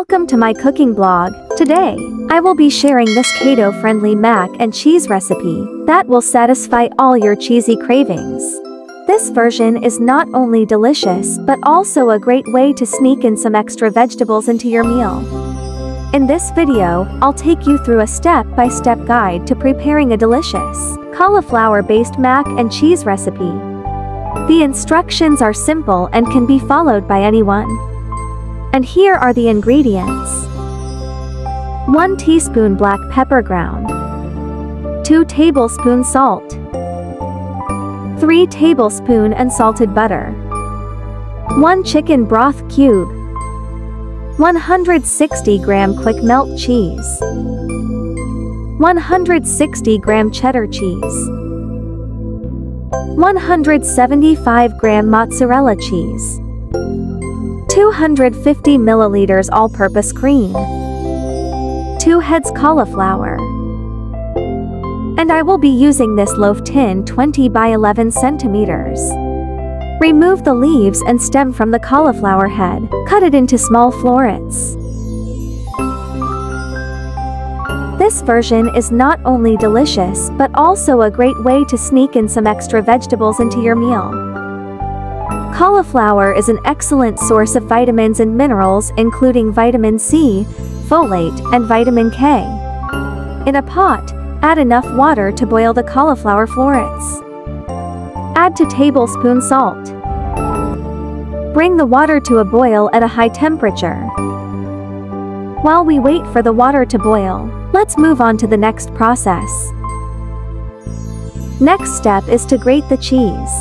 Welcome to my cooking blog. Today, I will be sharing this keto-friendly mac and cheese recipe that will satisfy all your cheesy cravings. This version is not only delicious but also a great way to sneak in some extra vegetables into your meal. In this video, I'll take you through a step-by-step guide to preparing a delicious cauliflower-based mac and cheese recipe. The instructions are simple and can be followed by anyone. And here are the ingredients. 1 teaspoon black pepper ground, 2 tablespoons salt, 3 tablespoons unsalted butter, 1 chicken broth cube, 160-gram quick melt cheese, 160-gram cheddar cheese, 175-gram mozzarella cheese, 250 milliliters all-purpose cream, 2 heads cauliflower. And I will be using this loaf tin 20 by 11 centimeters. Remove the leaves and stem from the cauliflower head. Cut it into small florets. This version is not only delicious but also a great way to sneak in some extra vegetables into your meal. Cauliflower is an excellent source of vitamins and minerals including vitamin C, folate, and vitamin K. In a pot, add enough water to boil the cauliflower florets. Add 2 tablespoons salt. Bring the water to a boil at a high temperature. While we wait for the water to boil, let's move on to the next process. Next step is to grate the cheese.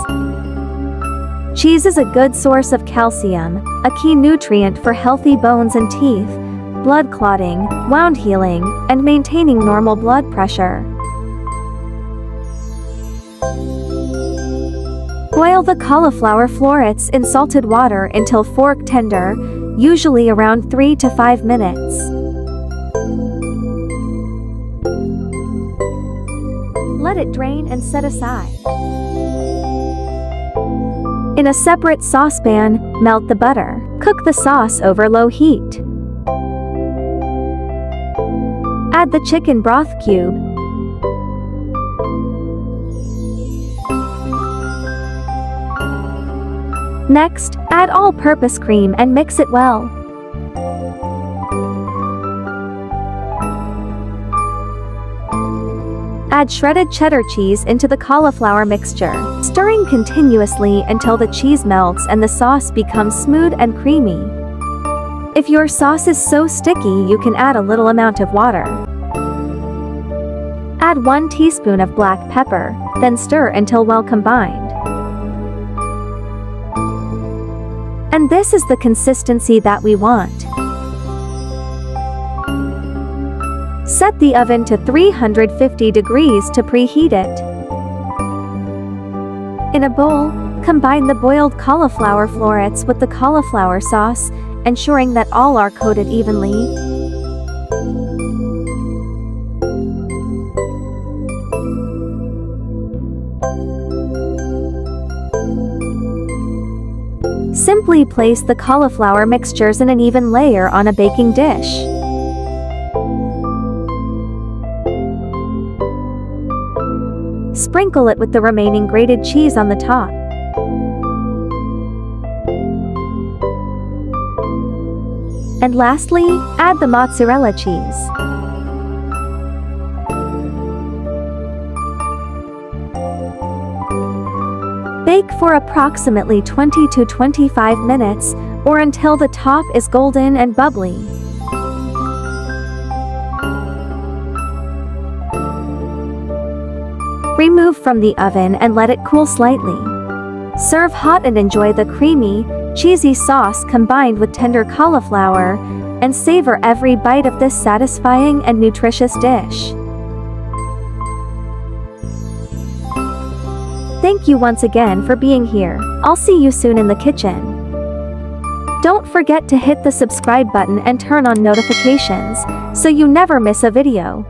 Cheese is a good source of calcium, a key nutrient for healthy bones and teeth, blood clotting, wound healing, and maintaining normal blood pressure. Boil the cauliflower florets in salted water until fork tender, usually around 3 to 5 minutes. Let it drain and set aside. In a separate saucepan, melt the butter. Cook the sauce over low heat. Add the chicken broth cube. Next, add all-purpose cream and mix it well. Add shredded cheddar cheese into the cauliflower mixture, stirring continuously until the cheese melts and the sauce becomes smooth and creamy. If your sauce is so sticky, you can add a little amount of water. Add 1 teaspoon of black pepper, then stir until well combined. And this is the consistency that we want. Set the oven to 350 degrees to preheat it. In a bowl, combine the boiled cauliflower florets with the cauliflower sauce, ensuring that all are coated evenly. Simply place the cauliflower mixtures in an even layer on a baking dish. Sprinkle it with the remaining grated cheese on the top. And lastly, add the mozzarella cheese. Bake for approximately 20 to 25 minutes, or until the top is golden and bubbly. Remove from the oven and let it cool slightly. Serve hot and enjoy the creamy, cheesy sauce combined with tender cauliflower, and savor every bite of this satisfying and nutritious dish. Thank you once again for being here. I'll see you soon in the kitchen. Don't forget to hit the subscribe button and turn on notifications, so you never miss a video.